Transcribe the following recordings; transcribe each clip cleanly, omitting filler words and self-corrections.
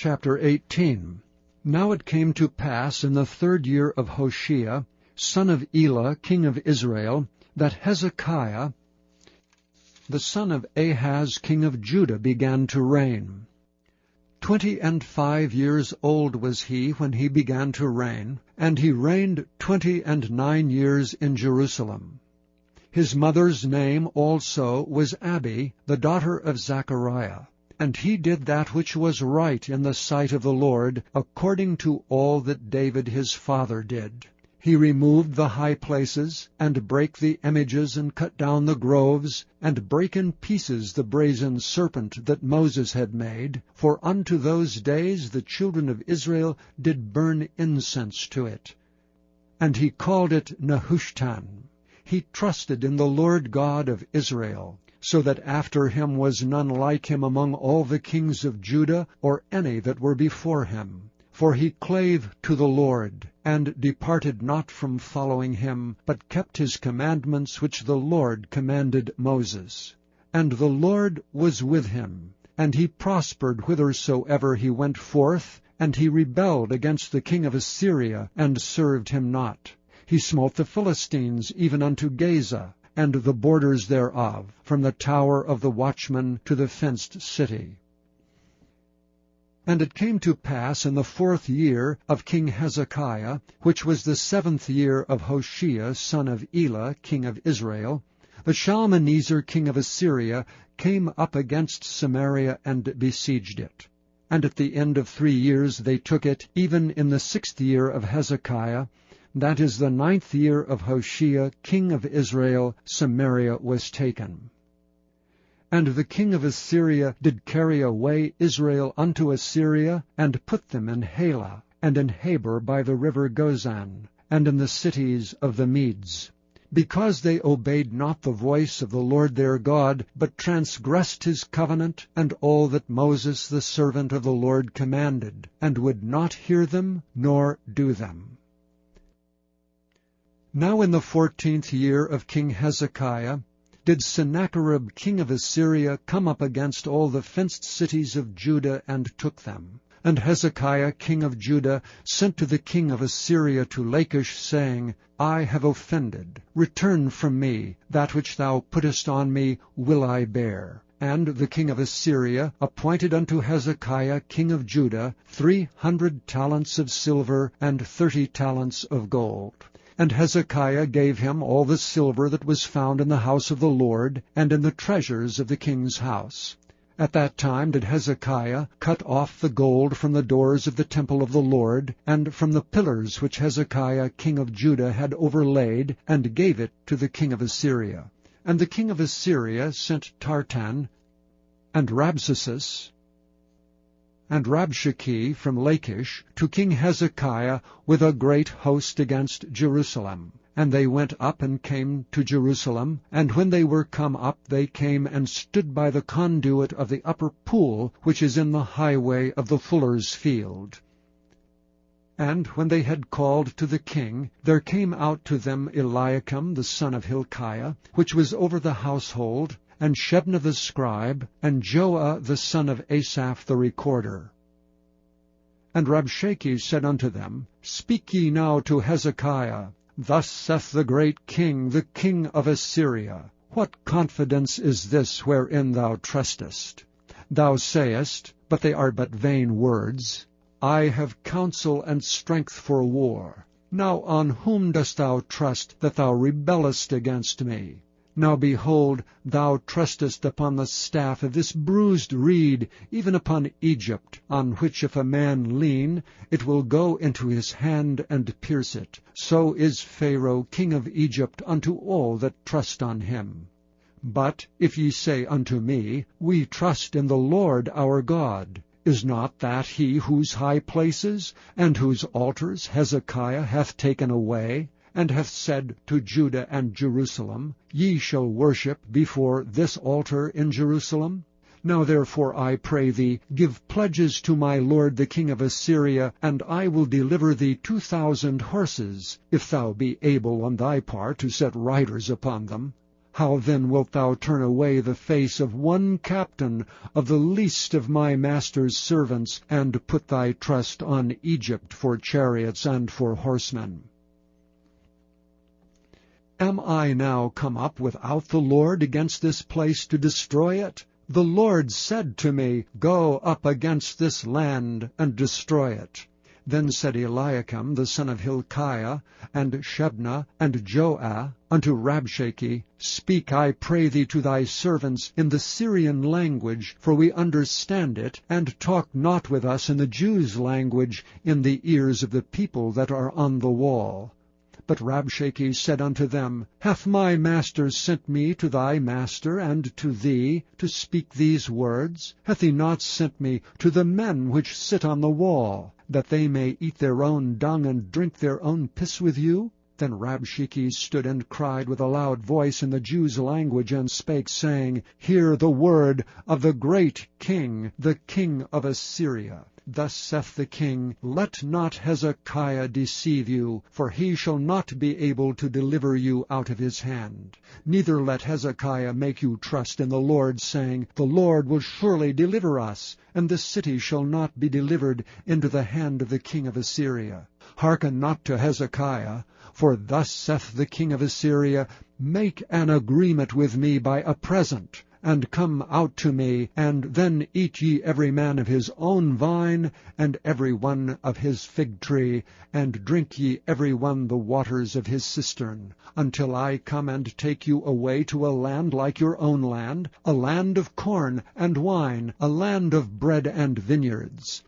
Chapter 18. Now it came to pass in the 3rd year of Hoshea, son of Elah, king of Israel, that Hezekiah, the son of Ahaz, king of Judah, began to reign. 25 old was he when he began to reign, and he reigned 29 years in Jerusalem. His mother's name also was Abi, the daughter of Zechariah. And he did that which was right in the sight of the Lord, according to all that David his father did. He removed the high places, and brake the images, and cut down the groves, and brake in pieces the brazen serpent that Moses had made, for unto those days the children of Israel did burn incense to it. And he called it Nehushtan. He trusted in the Lord God of Israel, so that after him was none like him among all the kings of Judah, or any that were before him. For he clave to the Lord, and departed not from following him, but kept his commandments which the Lord commanded Moses. And the Lord was with him, and he prospered whithersoever he went forth, and he rebelled against the king of Assyria, and served him not. He smote the Philistines even unto Gaza, and the borders thereof, from the tower of the watchman to the fenced city. And it came to pass in the 4th year of King Hezekiah, which was the 7th year of Hoshea son of Elah, king of Israel, that Shalmaneser king of Assyria came up against Samaria and besieged it. And at the end of 3 years they took it, even in the 6th year of Hezekiah, that is the 9th year of Hoshea king of Israel, Samaria was taken. And the king of Assyria did carry away Israel unto Assyria, and put them in Halah, and in Habor by the river Gozan, and in the cities of the Medes, because they obeyed not the voice of the Lord their God, but transgressed his covenant, and all that Moses the servant of the Lord commanded, and would not hear them, nor do them. Now in the 14th year of King Hezekiah did Sennacherib king of Assyria come up against all the fenced cities of Judah, and took them. And Hezekiah king of Judah sent to the king of Assyria to Lachish, saying, I have offended. Return from me. That which thou puttest on me will I bear. And the king of Assyria appointed unto Hezekiah king of Judah 300 talents of silver, and 30 talents of gold. And Hezekiah gave him all the silver that was found in the house of the Lord, and in the treasures of the king's house. At that time did Hezekiah cut off the gold from the doors of the temple of the Lord, and from the pillars which Hezekiah king of Judah had overlaid, and gave it to the king of Assyria. And the king of Assyria sent Tartan, and Rabsaces, and Rabshakeh from Lachish to King Hezekiah with a great host against Jerusalem. And they went up and came to Jerusalem, and when they were come up, they came and stood by the conduit of the upper pool, which is in the highway of the fuller's field. And when they had called to the king, there came out to them Eliakim the son of Hilkiah, which was over the household, and Shebna the scribe, and Joah the son of Asaph the recorder. And Rabshakeh said unto them, Speak ye now to Hezekiah, Thus saith the great king, the king of Assyria, What confidence is this wherein thou trustest? Thou sayest, but they are but vain words, I have counsel and strength for war. Now on whom dost thou trust, that thou rebellest against me? Now behold, thou trustest upon the staff of this bruised reed, even upon Egypt, on which if a man lean, it will go into his hand and pierce it. So is Pharaoh king of Egypt unto all that trust on him. But if ye say unto me, We trust in the Lord our God, is not that he whose high places and whose altars Hezekiah hath taken away, and hath said to Judah and Jerusalem, Ye shall worship before this altar in Jerusalem? Now therefore I pray thee, give pledges to my lord the king of Assyria, and I will deliver thee 2,000 horses, if thou be able on thy part to set riders upon them. How then wilt thou turn away the face of one captain of the least of my master's servants, and put thy trust on Egypt for chariots and for horsemen? Am I now come up without the Lord against this place to destroy it? The Lord said to me, Go up against this land, and destroy it. Then said Eliakim the son of Hilkiah, and Shebna, and Joah, unto Rabshakeh, Speak, I pray thee, to thy servants in the Syrian language, for we understand it, and talk not with us in the Jews' language, in the ears of the people that are on the wall. But Rabshakeh said unto them, Hath my master sent me to thy master and to thee, to speak these words? Hath he not sent me to the men which sit on the wall, that they may eat their own dung and drink their own piss with you? Then Rabshakeh stood and cried with a loud voice in the Jews' language, and spake, saying, Hear the word of the great king, the king of Assyria. Thus saith the king, Let not Hezekiah deceive you, for he shall not be able to deliver you out of his hand. Neither let Hezekiah make you trust in the Lord, saying, The Lord will surely deliver us, and the city shall not be delivered into the hand of the king of Assyria. Hearken not to Hezekiah, for thus saith the king of Assyria, Make an agreement with me by a present, and come out to me, and then eat ye every man of his own vine, and every one of his fig tree, and drink ye every one the waters of his cistern, until I come and take you away to a land like your own land, a land of corn and wine, a land of bread and vineyards,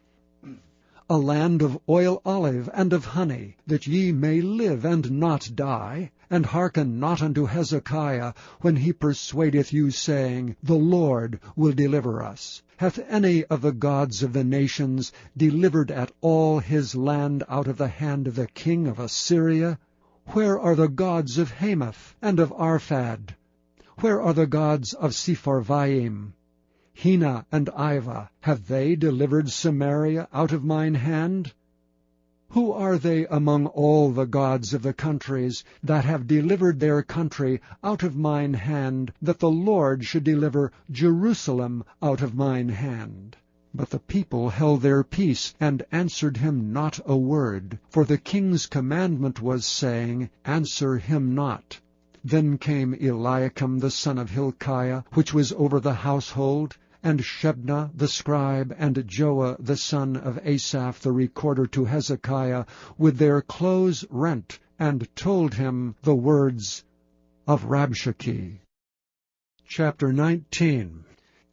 a land of oil olive and of honey, that ye may live and not die. And hearken not unto Hezekiah, when he persuadeth you, saying, The Lord will deliver us. Hath any of the gods of the nations delivered at all his land out of the hand of the king of Assyria? Where are the gods of Hamath and of Arphad? Where are the gods of Sepharvaim? Hena and Ivah, have they delivered Samaria out of mine hand? Who are they among all the gods of the countries that have delivered their country out of mine hand, that the Lord should deliver Jerusalem out of mine hand? But the people held their peace, and answered him not a word. For the king's commandment was, saying, Answer him not. Then came Eliakim the son of Hilkiah, which was over the household, and Shebna the scribe, and Joah the son of Asaph the recorder, to Hezekiah, with their clothes rent, and told him the words of Rabshakeh. Chapter 19.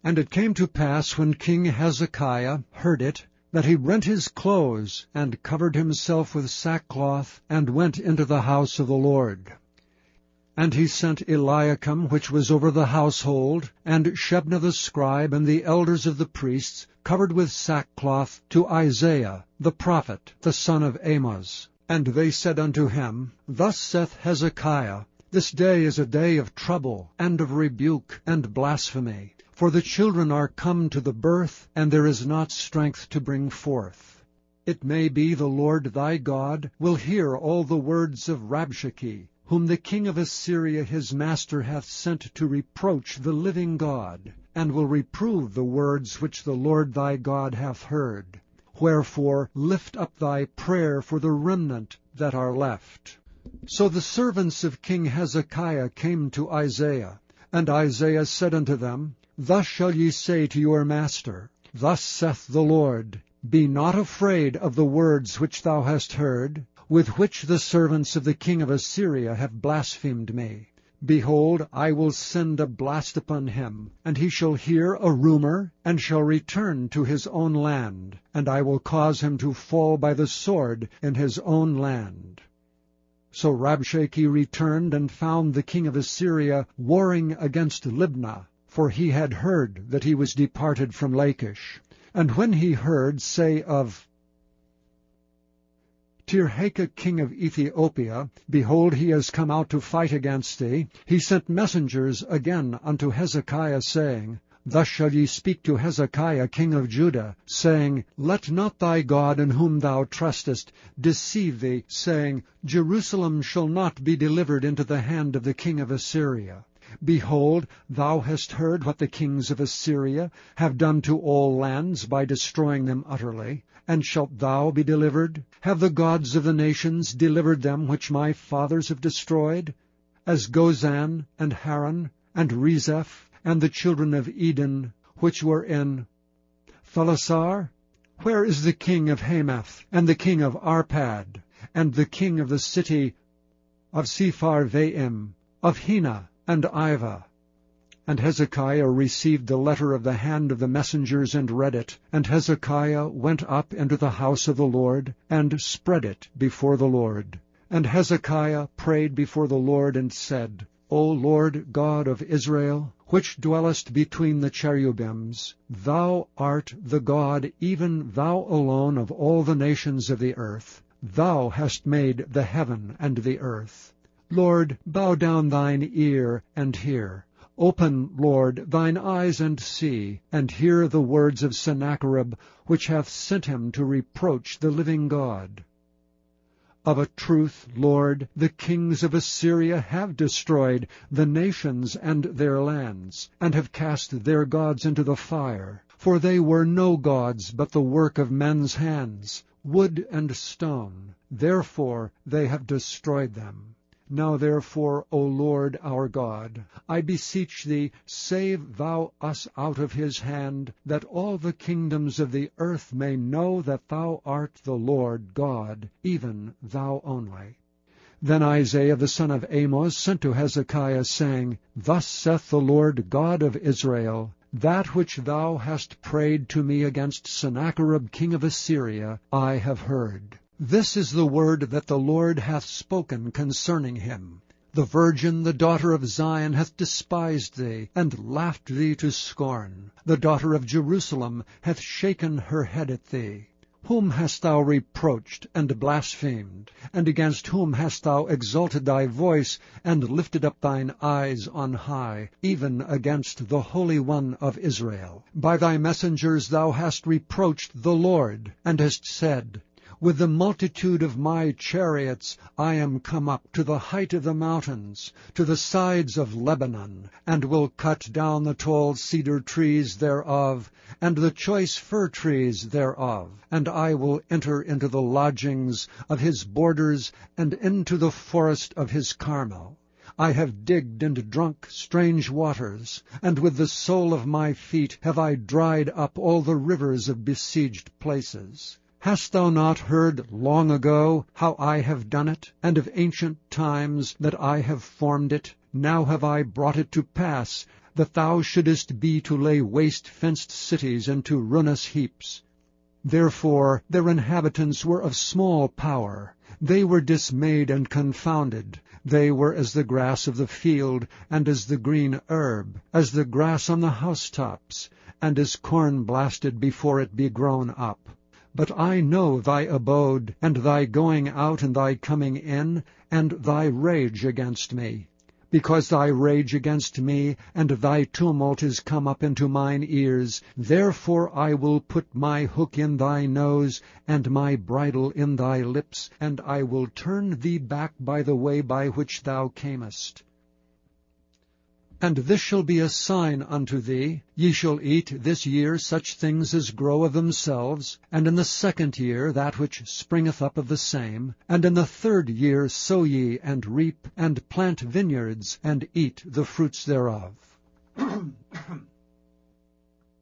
And it came to pass, when King Hezekiah heard it, that he rent his clothes, and covered himself with sackcloth, and went into the house of the Lord. And he sent Eliakim, which was over the household, and Shebna the scribe, and the elders of the priests, covered with sackcloth, to Isaiah the prophet, the son of Amoz. And they said unto him, Thus saith Hezekiah, This day is a day of trouble, and of rebuke, and blasphemy. For the children are come to the birth, and there is not strength to bring forth. It may be the Lord thy God will hear all the words of Rabshakeh, whom the king of Assyria his master hath sent to reproach the living God, and will reprove the words which the Lord thy God hath heard. Wherefore lift up thy prayer for the remnant that are left. So the servants of King Hezekiah came to Isaiah, and Isaiah said unto them, Thus shall ye say to your master, Thus saith the Lord, Be not afraid of the words which thou hast heard, with which the servants of the king of Assyria have blasphemed me. Behold, I will send a blast upon him, and he shall hear a rumor, and shall return to his own land, and I will cause him to fall by the sword in his own land. So Rabshakeh returned, and found the king of Assyria warring against Libnah, for he had heard that he was departed from Lachish. And when he heard say of Tirhakah king of Ethiopia, Behold, he is come out to fight against thee, he sent messengers again unto Hezekiah, saying, Thus shall ye speak to Hezekiah king of Judah, saying, Let not thy God in whom thou trustest deceive thee, saying, Jerusalem shall not be delivered into the hand of the king of Assyria. Behold, thou hast heard what the kings of Assyria have done to all lands by destroying them utterly. And shalt thou be delivered? Have the gods of the nations delivered them which my fathers have destroyed? As Gozan, and Haran, and Rezeph, and the children of Eden, which were in Thalasar? Where is the king of Hamath, and the king of Arpad, and the king of the city of Sepharvaim, of Hena and Iva? And Hezekiah received the letter of the hand of the messengers, and read it. And Hezekiah went up into the house of the Lord, and spread it before the Lord. And Hezekiah prayed before the Lord, and said, O Lord God of Israel, which dwellest between the cherubims, thou art the God, even thou alone, of all the nations of the earth. Thou hast made the heaven and the earth. Lord, bow down thine ear, and hear. Open, Lord, thine eyes, and see, and hear the words of Sennacherib, which hath sent him to reproach the living God. Of a truth, Lord, the kings of Assyria have destroyed the nations and their lands, and have cast their gods into the fire. For they were no gods, but the work of men's hands, wood and stone. Therefore they have destroyed them. Now therefore, O Lord our God, I beseech thee, save thou us out of his hand, that all the kingdoms of the earth may know that thou art the Lord God, even thou only. Then Isaiah the son of Amoz sent to Hezekiah, saying, Thus saith the Lord God of Israel, That which thou hast prayed to me against Sennacherib king of Assyria, I have heard. This is the word that the Lord hath spoken concerning him. The virgin, the daughter of Zion, hath despised thee, and laughed thee to scorn. The daughter of Jerusalem hath shaken her head at thee. Whom hast thou reproached and blasphemed? And against whom hast thou exalted thy voice, and lifted up thine eyes on high, even against the Holy One of Israel? By thy messengers thou hast reproached the Lord, and hast said, With the multitude of my chariots I am come up to the height of the mountains, to the sides of Lebanon, and will cut down the tall cedar trees thereof, and the choice fir trees thereof. And I will enter into the lodgings of his borders, and into the forest of his Carmel. I have digged and drunk strange waters, and with the sole of my feet have I dried up all the rivers of besieged places. Hast thou not heard long ago how I have done it, and of ancient times that I have formed it? Now have I brought it to pass, that thou shouldest be to lay waste fenced cities into ruinous heaps. Therefore their inhabitants were of small power. They were dismayed and confounded. They were as the grass of the field, and as the green herb, as the grass on the housetops, and as corn blasted before it be grown up. But I know thy abode, and thy going out and thy coming in, and thy rage against me. Because thy rage against me, and thy tumult is come up into mine ears, therefore I will put my hook in thy nose, and my bridle in thy lips, and I will turn thee back by the way by which thou camest. And this shall be a sign unto thee, ye shall eat this year such things as grow of themselves, and in the second year that which springeth up of the same, and in the third year sow ye, and reap, and plant vineyards, and eat the fruits thereof.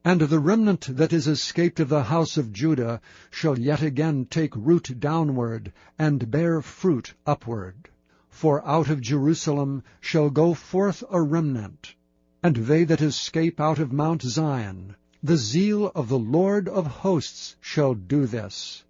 And the remnant that is escaped of the house of Judah shall yet again take root downward, and bear fruit upward. For out of Jerusalem shall go forth a remnant, and they that escape out of Mount Zion. The zeal of the Lord of hosts shall do this.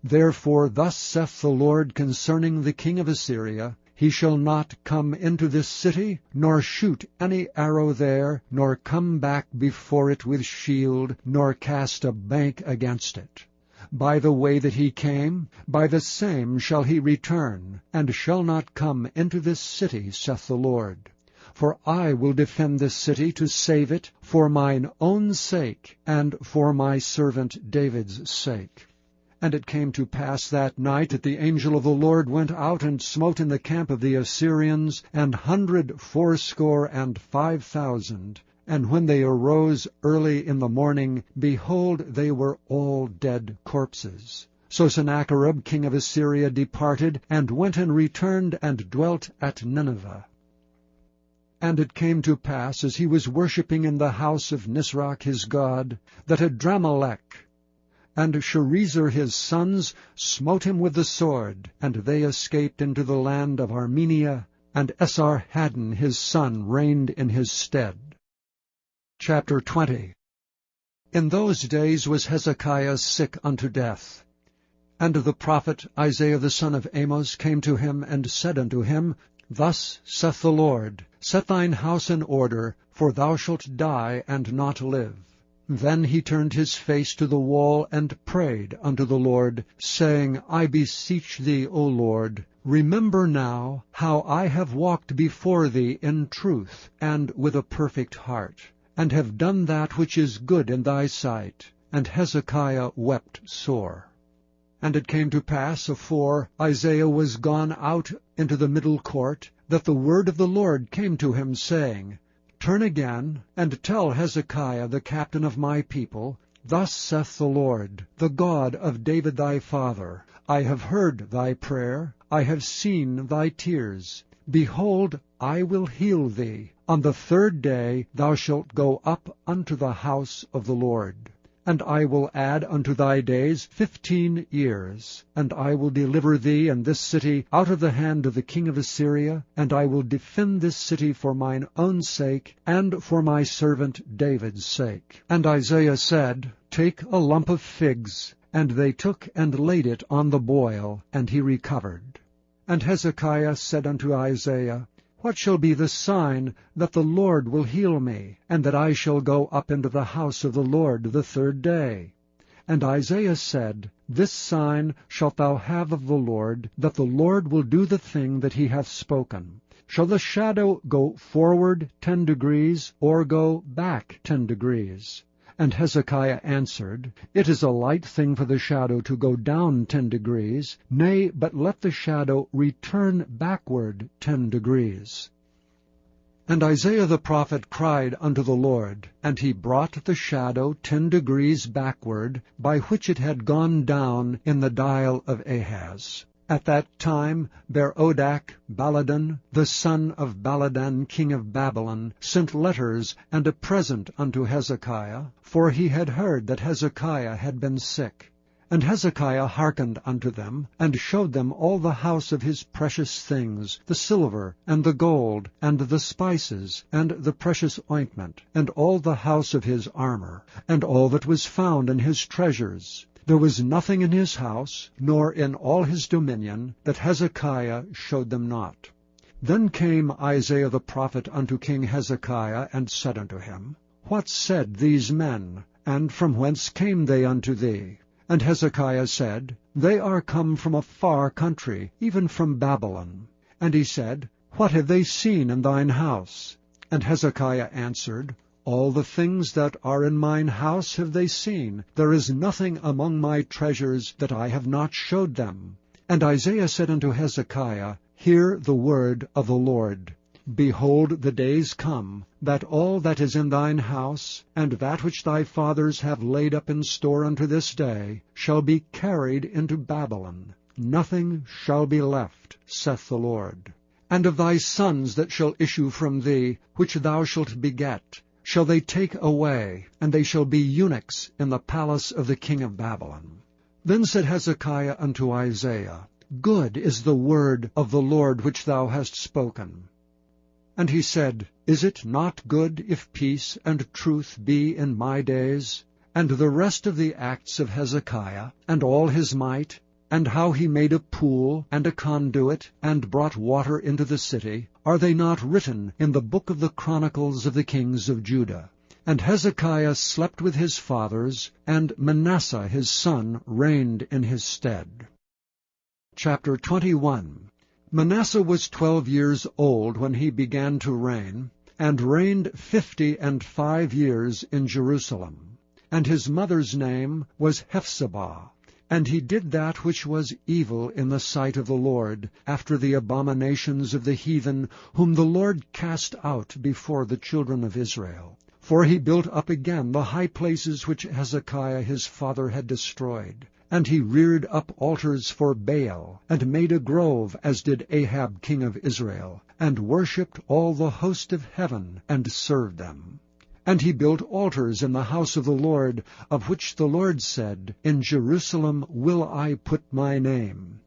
Therefore thus saith the Lord concerning the king of Assyria, He shall not come into this city, nor shoot any arrow there, nor come back before it with shield, nor cast a bank against it. By the way that he came, by the same shall he return, and shall not come into this city, saith the Lord. For I will defend this city to save it, for mine own sake, and for my servant David's sake. And it came to pass that night that the angel of the Lord went out and smote in the camp of the Assyrians 185,000. And when they arose early in the morning, behold, they were all dead corpses. So Sennacherib king of Assyria departed, and went and returned, and dwelt at Nineveh. And it came to pass, as he was worshipping in the house of Nisroch his god, that Adramelech and Sharezer his sons smote him with the sword, and they escaped into the land of Armenia, and Esarhaddon his son reigned in his stead. Chapter 20. In those days was Hezekiah sick unto death. And the prophet Isaiah the son of Amoz came to him, and said unto him, Thus saith the Lord, Set thine house in order, for thou shalt die and not live. Then he turned his face to the wall, and prayed unto the Lord, saying, I beseech thee, O Lord, remember now how I have walked before thee in truth, and with a perfect heart, and have done that which is good in thy sight. And Hezekiah wept sore. And it came to pass, afore Isaiah was gone out into the middle court, that the word of the Lord came to him, saying, Turn again, and tell Hezekiah the captain of my people, Thus saith the Lord, the God of David thy father, I have heard thy prayer, I have seen thy tears. Behold, I will heal thee. On the 3rd day thou shalt go up unto the house of the Lord. And I will add unto thy days 15 years, and I will deliver thee and this city out of the hand of the king of Assyria, and I will defend this city for mine own sake, and for my servant David's sake. And Isaiah said, Take a lump of figs. And they took and laid it on the boil, and he recovered. And Hezekiah said unto Isaiah, What shall be the sign that the Lord will heal me, and that I shall go up into the house of the Lord the 3rd day? And Isaiah said, This sign shalt thou have of the Lord, that the Lord will do the thing that he hath spoken. Shall the shadow go forward 10 degrees, or go back 10 degrees? And Hezekiah answered, It is a light thing for the shadow to go down 10 degrees, nay, but let the shadow return backward 10 degrees. And Isaiah the prophet cried unto the Lord, and he brought the shadow 10 degrees backward, by which it had gone down in the dial of Ahaz. At that time Berodach Baladan, the son of Baladan king of Babylon, sent letters and a present unto Hezekiah, for he had heard that Hezekiah had been sick. And Hezekiah hearkened unto them, and showed them all the house of his precious things, the silver, and the gold, and the spices, and the precious ointment, and all the house of his armor, and all that was found in his treasures. There was nothing in his house, nor in all his dominion, that Hezekiah showed them not. Then came Isaiah the prophet unto King Hezekiah, and said unto him, What said these men, and from whence came they unto thee? And Hezekiah said, They are come from a far country, even from Babylon. And he said, What have they seen in thine house? And Hezekiah answered, All the things that are in mine house have they seen. There is nothing among my treasures that I have not showed them. And Isaiah said unto Hezekiah, Hear the word of the Lord. Behold, the days come, that all that is in thine house, and that which thy fathers have laid up in store unto this day, shall be carried into Babylon. Nothing shall be left, saith the Lord. And of thy sons that shall issue from thee, which thou shalt beget, shall they take away, and they shall be eunuchs in the palace of the king of Babylon. Then said Hezekiah unto Isaiah, Good is the word of the Lord which thou hast spoken. And he said, Is it not good if peace and truth be in my days? And the rest of the acts of Hezekiah, and all his might, and how he made a pool and a conduit, and brought water into the city, are they not written in the book of the chronicles of the kings of Judah? And Hezekiah slept with his fathers, and Manasseh his son reigned in his stead. Chapter 21. Manasseh was 12 years old when he began to reign, and reigned 55 years in Jerusalem. And his mother's name was Hephzibah. And he did that which was evil in the sight of the Lord, after the abominations of the heathen, whom the Lord cast out before the children of Israel. For he built up again the high places which Hezekiah his father had destroyed. And he reared up altars for Baal, and made a grove, as did Ahab king of Israel, and worshipped all the host of heaven, and served them. And he built altars in the house of the Lord, of which the Lord said, In Jerusalem will I put my name.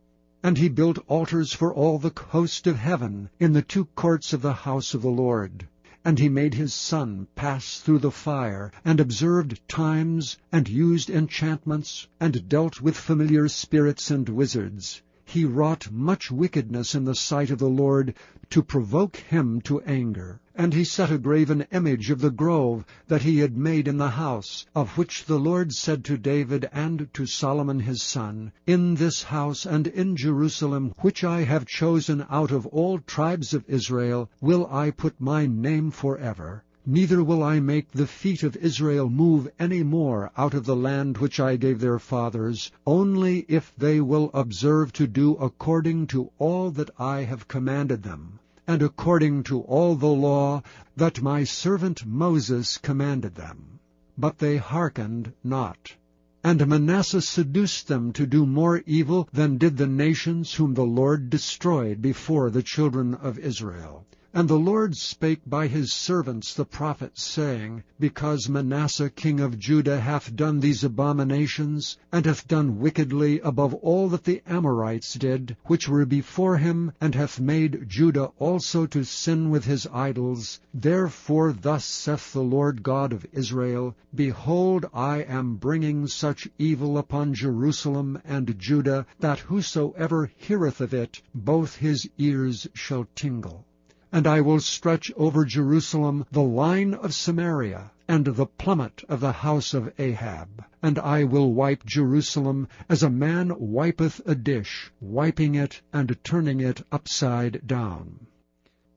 And he built altars for all the host of heaven, in the two courts of the house of the Lord. And he made his son pass through the fire, and observed times, and used enchantments, and dealt with familiar spirits and wizards. He wrought much wickedness in the sight of the Lord, to provoke him to anger. And he set a graven image of the grove that he had made in the house, of which the Lord said to David and to Solomon his son, In this house and in Jerusalem, which I have chosen out of all tribes of Israel, will I put my name forever. Neither will I make the feet of Israel move any more out of the land which I gave their fathers, only if they will observe to do according to all that I have commanded them, and according to all the law that my servant Moses commanded them. But they hearkened not. And Manasseh seduced them to do more evil than did the nations whom the Lord destroyed before the children of Israel. And the Lord spake by his servants the prophets, saying, Because Manasseh king of Judah hath done these abominations, and hath done wickedly above all that the Amorites did, which were before him, and hath made Judah also to sin with his idols, therefore thus saith the Lord God of Israel, Behold, I am bringing such evil upon Jerusalem and Judah, that whosoever heareth of it, both his ears shall tingle. And I will stretch over Jerusalem the line of Samaria, and the plummet of the house of Ahab. And I will wipe Jerusalem as a man wipeth a dish, wiping it and turning it upside down.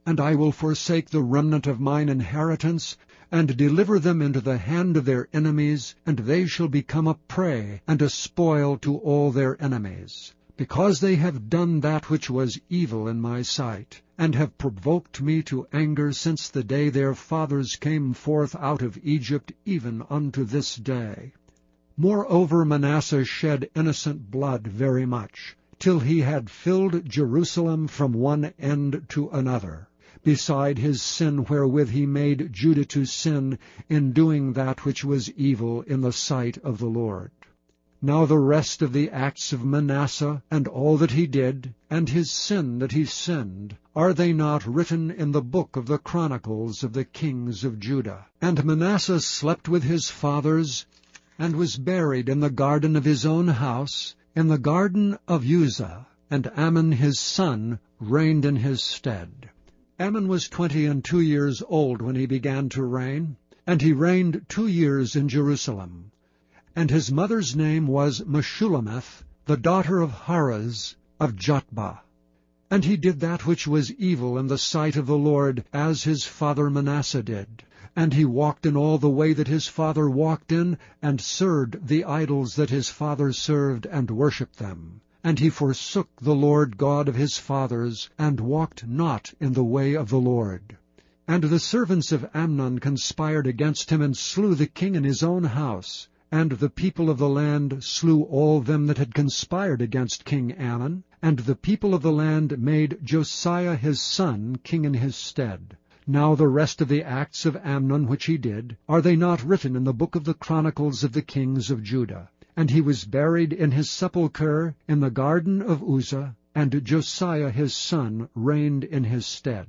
And I will forsake the remnant of mine inheritance, and deliver them into the hand of their enemies, and they shall become a prey and a spoil to all their enemies. Because they have done that which was evil in my sight, and have provoked me to anger since the day their fathers came forth out of Egypt, even unto this day. Moreover Manasseh shed innocent blood very much, till he had filled Jerusalem from one end to another, beside his sin wherewith he made Judah to sin, in doing that which was evil in the sight of the Lord. Now the rest of the acts of Manasseh, and all that he did, and his sin that he sinned, are they not written in the book of the chronicles of the kings of Judah? And Manasseh slept with his fathers, and was buried in the garden of his own house, in the garden of Uzzah, and Amon his son reigned in his stead. Amon was 22 years old when he began to reign, and he reigned 2 years in Jerusalem. And his mother's name was Meshullemeth, the daughter of Haraz of Jotbah. And he did that which was evil in the sight of the Lord, as his father Manasseh did. And he walked in all the way that his father walked in, and served the idols that his father served, and worshipped them. And he forsook the Lord God of his fathers, and walked not in the way of the Lord. And the servants of Amnon conspired against him, and slew the king in his own house. And the people of the land slew all them that had conspired against King Amon, and the people of the land made Josiah his son king in his stead. Now the rest of the acts of Amnon which he did, are they not written in the book of the chronicles of the kings of Judah? And he was buried in his sepulchre in the garden of Uzzah, and Josiah his son reigned in his stead.